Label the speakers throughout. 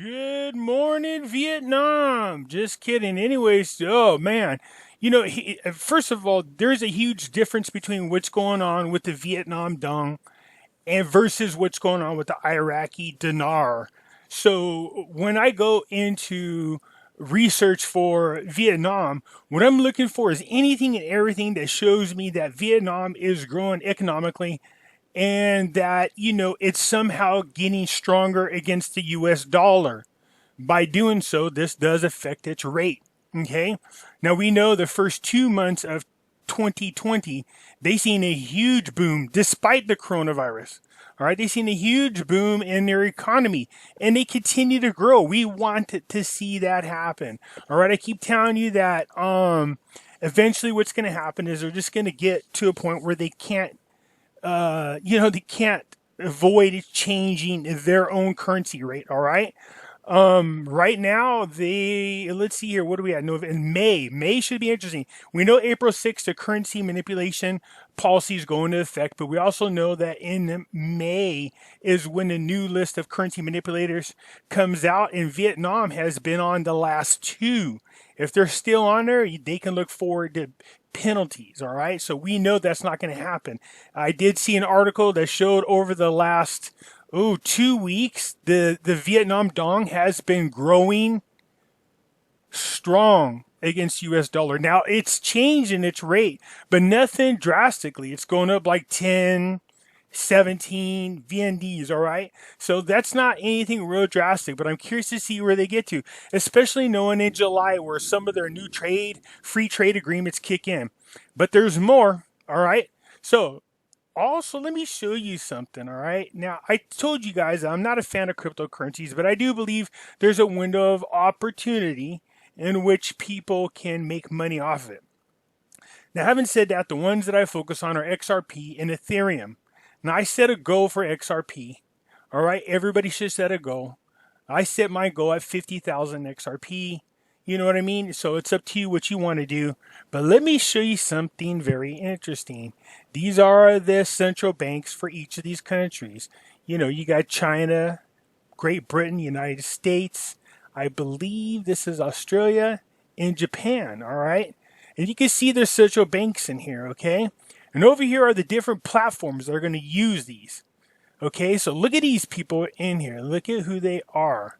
Speaker 1: Good morning, Vietnam. Just kidding. Anyways, oh man. First of all, there's a huge difference between what's going on with the Vietnam dong and versus what's going on with the Iraqi dinar. So when I go into research for Vietnam, what I'm looking for is anything and everything that shows me that Vietnam is growing economically and that, it's somehow getting stronger against the US dollar. By doing so, this does affect its rate. Okay. Now we know the first 2 months of 2020, they seen a huge boom despite the coronavirus. All right. They seen a huge boom in their economy and they continue to grow. We want to see that happen. All right. I keep telling you that, eventually what's going to happen is they're just going to get to a point where they can't avoid changing their own currency rate. All right. Right now, let's see here. What do we have? No, in May. May should be interesting. We know April 6th, the currency manipulation policies go into effect, but we also know that in May is when the new list of currency manipulators comes out, and Vietnam has been on the last two. If they're still on there, they can look forward to penalties. All right. So we know that's not going to happen. I did see an article that showed over the last 2 weeks, the Vietnam dong has been growing strong against US dollar. Now it's changing its rate, but nothing drastically. It's going up like 10, 17 VNDs. All right. So that's not anything real drastic, but I'm curious to see where they get to, especially knowing in July where some of their new free trade agreements kick in. But there's more. All right. So also, let me show you something, all right? Now, I told you guys I'm not a fan of cryptocurrencies, but I do believe there's a window of opportunity in which people can make money off of it. Now, having said that, the ones that I focus on are XRP and Ethereum. Now, I set a goal for XRP, all right? Everybody should set a goal. I set my goal at 50,000 XRP. You know what I mean? So it's up to you what you want to do. But let me show you something very interesting. These are the central banks for each of these countries. You got China, Great Britain, United States. I believe this is Australia and Japan. All right. And you can see there's central banks in here. Okay. And over here are the different platforms that are going to use these. Okay. So look at these people in here. Look at who they are.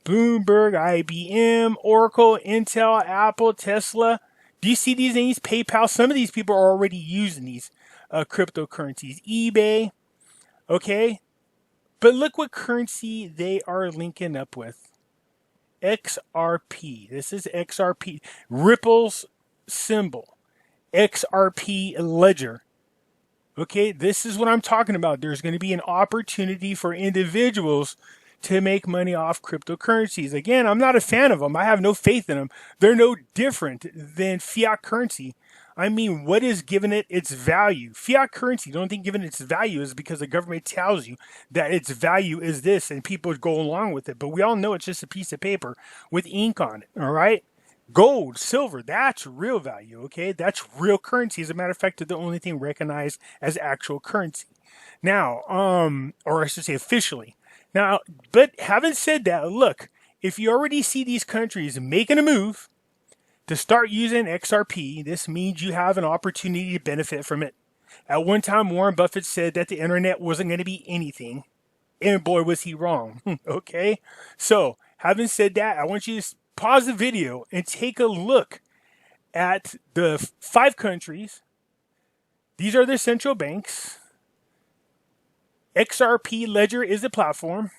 Speaker 1: Bloomberg, IBM, Oracle, Intel, Apple, Tesla. Do you see these names? PayPal. Some of these people are already using these cryptocurrencies. eBay. Okay. But look what currency they are linking up with. XRP. This is XRP. Ripple's symbol. XRP ledger. Okay. This is what I'm talking about. There's going to be an opportunity for individuals to make money off cryptocurrencies. Again, I'm not a fan of them. I have no faith in them. They're no different than fiat currency. I mean, what is giving it its value? Fiat currency, the only thing giving it its value is because the government tells you that its value is this and people go along with it. But we all know it's just a piece of paper with ink on it, all right? Gold, silver, that's real value, okay? That's real currency. As a matter of fact, they're the only thing recognized as actual currency. Now, or I should say officially. Now, but having said that, look, if you already see these countries making a move to start using XRP, this means you have an opportunity to benefit from it. At one time, Warren Buffett said that the internet wasn't going to be anything. And boy, was he wrong. Okay. So having said that, I want you to pause the video and take a look at the 5 countries. These are their central banks. XRP Ledger is the platform.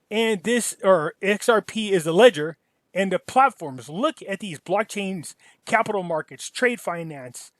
Speaker 1: And XRP is the ledger and the platforms. Look at these blockchains, capital markets, trade finance,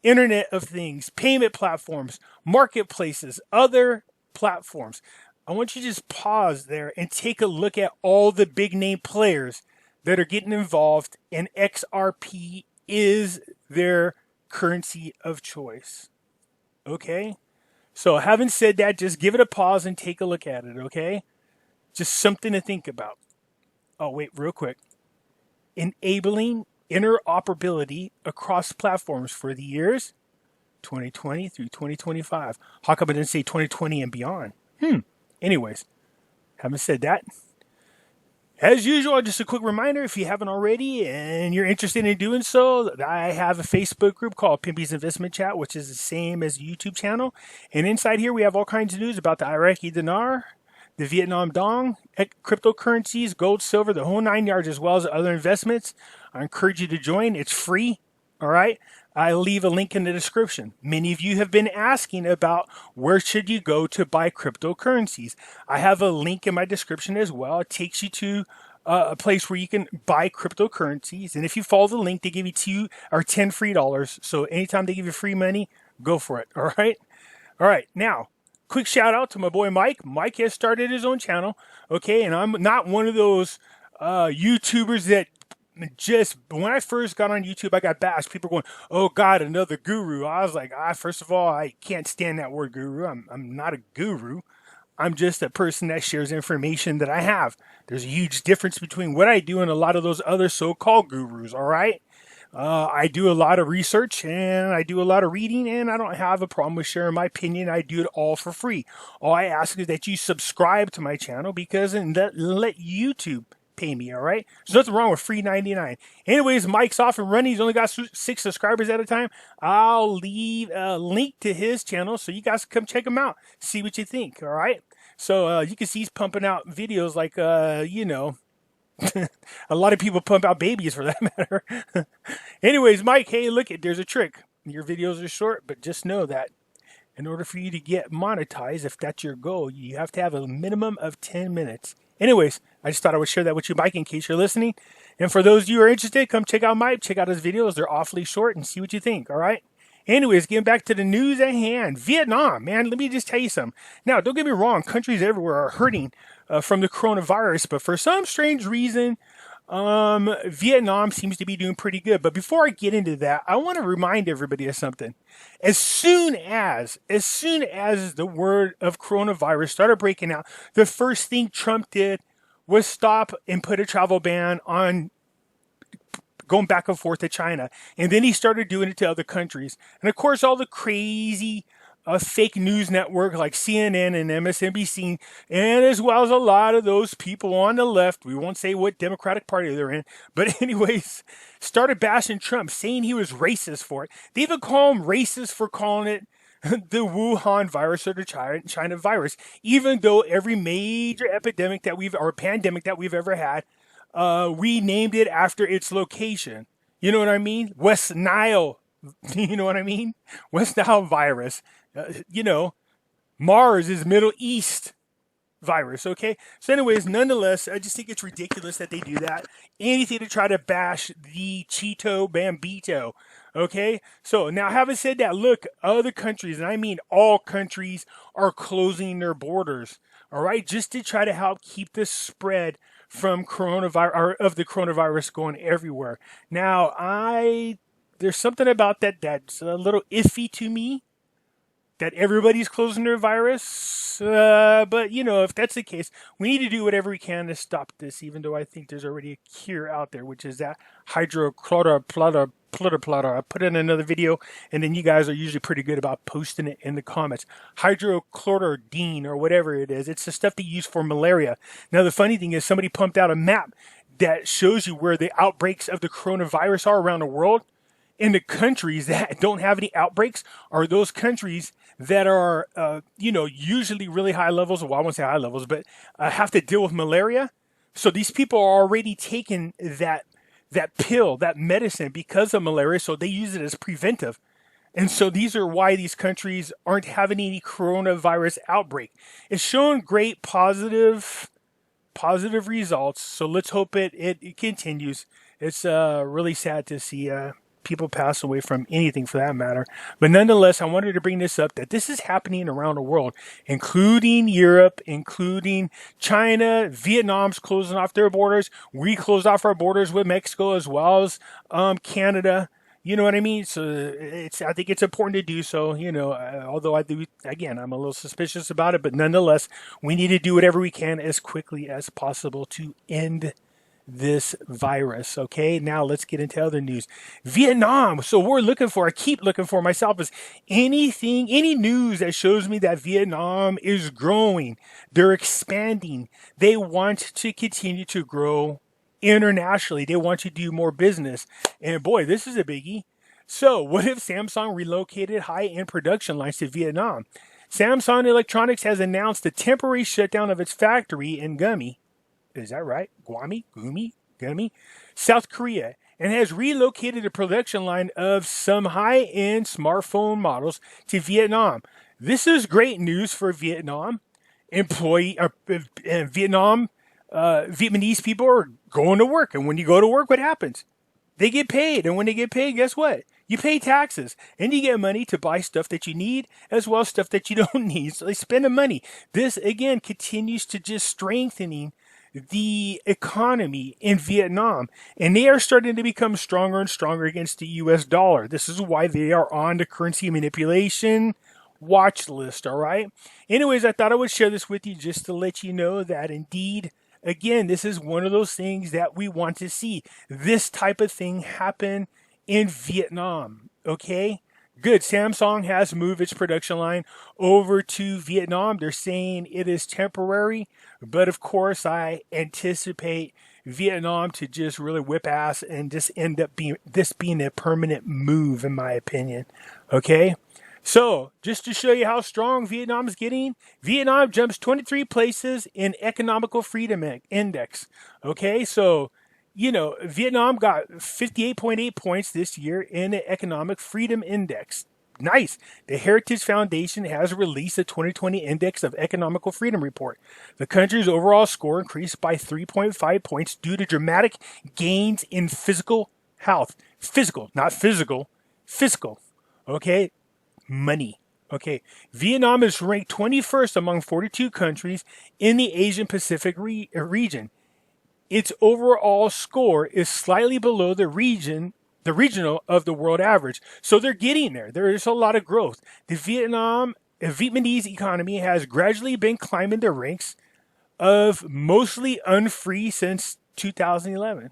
Speaker 1: Internet of Things, payment platforms, marketplaces, other platforms. I want you to just pause there and take a look at all the big name players that are getting involved, and XRP is their currency of choice. Okay? So having said that, just give it a pause and take a look at it, okay? Just something to think about. Oh, wait, real quick. Enabling interoperability across platforms for the years 2020 through 2025. How come I didn't say 2020 and beyond? Anyways, Having said that, as usual, just a quick reminder, if you haven't already and you're interested in doing so, I have a Facebook group called Pimpy's Investment Chat, which is the same as the YouTube channel. And inside here, we have all kinds of news about the Iraqi dinar, the Vietnam dong, cryptocurrencies, gold, silver, the whole 9 yards, as well as other investments. I encourage you to join. It's free. All right. I'll leave a link in the description. Many of you have been asking about where should you go to buy cryptocurrencies. I have a link in my description as well. It takes you to a place where you can buy cryptocurrencies. And if you follow the link, they give you 2 or 10 free dollars. So anytime they give you free money, go for it. All right. All right. Now, quick shout out to my boy Mike. Mike has started his own channel. Okay. And I'm not one of those YouTubers that just, when I first got on YouTube, I got bashed. People going, "Oh God, another guru." I was like, first of all, I can't stand that word guru. I'm not a guru. I'm just a person that shares information that I have. There's a huge difference between what I do and a lot of those other so-called gurus. All right. I do a lot of research and I do a lot of reading, and I don't have a problem with sharing my opinion. I do it all for free. All I ask is that you subscribe to my channel, because and let YouTube pay me. All right. There's nothing wrong with free 99. Anyways, Mike's off and running. He's only got 6 subscribers at a time. I'll leave a link to his channel so you guys can come check him out. See what you think. All right. So you can see he's pumping out videos like, a lot of people pump out babies for that matter. Anyways, Mike, hey, look, there's a trick. Your videos are short, but just know that in order for you to get monetized, if that's your goal, you have to have a minimum of 10 minutes. Anyways, I just thought I would share that with you, Mike, in case you're listening. And for those of you who are interested, come check out Mike. Check out his videos. They're awfully short, and see what you think, all right? Anyways, getting back to the news at hand. Vietnam, man, let me just tell you something. Now, don't get me wrong. Countries everywhere are hurting from the coronavirus, but for some strange reason, Vietnam seems to be doing pretty good. But before I get into that, I want to remind everybody of something. As soon as the word of coronavirus started breaking out, the first thing Trump did was stop and put a travel ban on going back and forth to China. And then he started doing it to other countries. And of course, all the crazy fake news network like CNN and MSNBC, and as well as a lot of those people on the left, we won't say what Democratic Party they're in, but anyways, started bashing Trump, saying he was racist for it. They even call him racist for calling it the Wuhan virus or the China virus, even though every major epidemic that or pandemic that we've ever had, we named it after its location. You know what I mean? West Nile. You know what I mean? West Nile virus. Mars is Middle East virus. Okay. So anyways, nonetheless, I just think it's ridiculous that they do that. Anything to try to bash the Cheeto Bambito. Okay. So now, having said that, look, other countries, and I mean all countries, are closing their borders. All right. Just to try to help keep the spread from the coronavirus going everywhere. Now, there's something about that's a little iffy to me, that everybody's closing their virus. But, if that's the case, we need to do whatever we can to stop this, even though I think there's already a cure out there, which is that hydrochloroplata. I put in another video, and then you guys are usually pretty good about posting it in the comments. Hydrochloroquine or whatever it is. It's the stuff they use for malaria. Now, the funny thing is somebody pumped out a map that shows you where the outbreaks of the coronavirus are around the world. And the countries that don't have any outbreaks are those countries that are, usually really high levels. Well, I won't say high levels, but have to deal with malaria. So these people are already taking that pill, that medicine, because of malaria. So they use it as preventive. And so these are why these countries aren't having any coronavirus outbreak. It's showing great positive results. So let's hope it continues. It's really sad to see people pass away from anything for that matter. But nonetheless, I wanted to bring this up, that this is happening around the world, including Europe, including China. Vietnam's closing off their borders. We closed off our borders with Mexico as well as Canada. You know what I mean? So I think it's important to do so, although I'm a little suspicious about it, but nonetheless, we need to do whatever we can as quickly as possible to end this virus. Okay, now let's get into other news. Vietnam. So I keep looking for myself is any news that shows me that Vietnam is growing. They're expanding. They want to continue to grow internationally. They want to do more business. And boy, this is a biggie. So what if Samsung relocated high-end production lines to Vietnam? Samsung Electronics has announced the temporary shutdown of its factory in Gumi. Is that right? Gumi, South Korea, and has relocated the production line of some high-end smartphone models to Vietnam. This is great news for Vietnam. Vietnamese people are going to work, and when you go to work, what happens? They get paid, and when they get paid, guess what? You pay taxes, and you get money to buy stuff that you need, as well as stuff that you don't need. So they spend the money. This, again, continues to just strengthening the economy in Vietnam, and they are starting to become stronger and stronger against the US dollar. This is why they are on the currency manipulation watch list, all right? Anyways, I thought I would share this with you just to let you know that indeed, again, this is one of those things that we want to see. This type of thing happen in Vietnam, okay? Good. Samsung has moved its production line over to Vietnam. They're saying it is temporary, but of course I anticipate Vietnam to just really whip ass and just end up being a permanent move, in my opinion. Okay? So, just to show you how strong Vietnam is getting, Vietnam jumps 23 places in economical freedom index. Okay? So, Vietnam got 58.8 points this year in the Economic Freedom Index. Nice. The Heritage Foundation has released the 2020 Index of Economical Freedom Report. The country's overall score increased by 3.5 points due to dramatic gains in physical health. Physical, not physical. Fiscal. Okay? Money. Okay. Vietnam is ranked 21st among 42 countries in the Asian Pacific region. Its overall score is slightly below the regional of the world average. So they're getting there. There is a lot of growth. The Vietnamese economy has gradually been climbing the ranks of mostly unfree since 2011.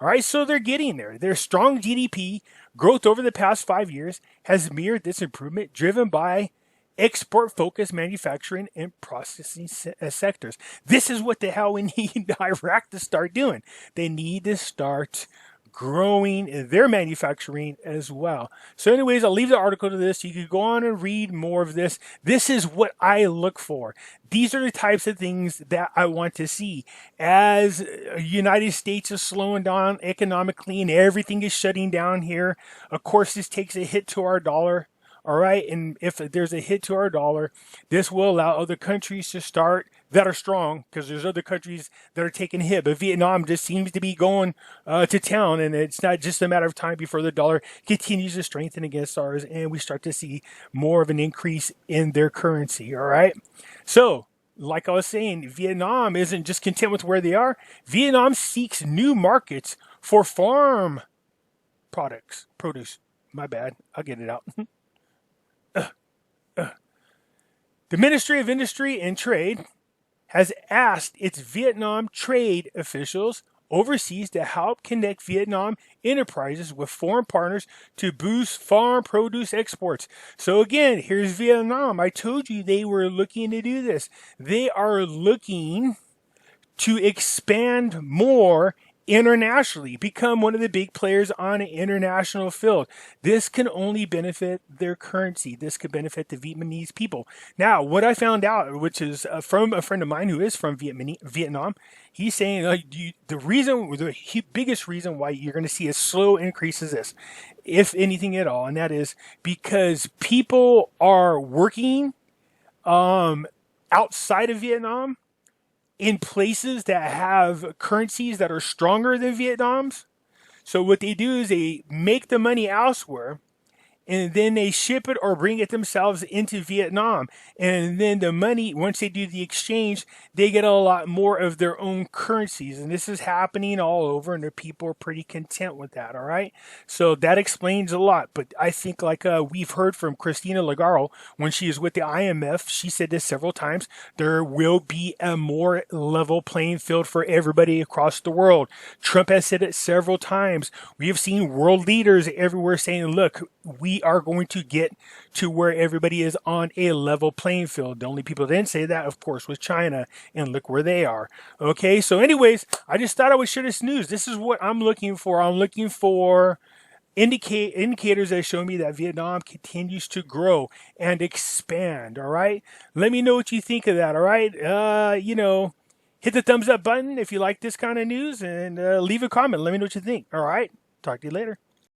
Speaker 1: All right, so they're getting there. Their strong GDP growth over the past 5 years has mirrored this improvement, driven by export-focused manufacturing and processing sectors. This is what the hell we need Iraq to start doing. They need to start growing their manufacturing as well. So anyways, I'll leave the article to this. You can go on and read more of this. This is what I look for. These are the types of things that I want to see. As the United States is slowing down economically and everything is shutting down here, of course, this takes a hit to our dollar. All right, and if there's a hit to our dollar, this will allow other countries to start that are strong, because there's other countries that are taking a hit. But Vietnam just seems to be going to town, and it's not just a matter of time before the dollar continues to strengthen against ours, and we start to see more of an increase in their currency. All right, so like I was saying, Vietnam isn't just content with where they are. Vietnam seeks new markets for farm produce. My bad, I'll get it out. The Ministry of Industry and Trade has asked its Vietnam trade officials overseas to help connect Vietnam enterprises with foreign partners to boost farm produce exports. So again, here's Vietnam. I told you they were looking to do this. They are looking to expand more internationally, become one of the big players on an international field. This can only benefit their currency. This could benefit the Vietnamese people. Now, what I found out, which is from a friend of mine who is from Vietnam, he's saying the biggest reason why you're going to see a slow increase is this, if anything at all, and that is because people are working outside of Vietnam in places that have currencies that are stronger than Vietnam's. So what they do is they make the money elsewhere, and then they ship it or bring it themselves into Vietnam. And then the money, once they do the exchange, they get a lot more of their own currencies. And this is happening all over, and the people are pretty content with that, all right? So that explains a lot. But I think, like we've heard from Christina Lagarde when she is with the IMF, she said this several times, there will be a more level playing field for everybody across the world. Trump has said it several times. We have seen world leaders everywhere saying, look, we are going to get to where everybody is on a level playing field. The only people that didn't say that, of course, was China, and look where they are. Okay, so anyways, I just thought I would share this news. This is what I'm looking for. I'm looking for indicators that show me that Vietnam continues to grow and expand. All right, let me know what you think of that. All right, hit the thumbs up button if you like this kind of news, and leave a comment. Let me know what you think. All right, talk to you later.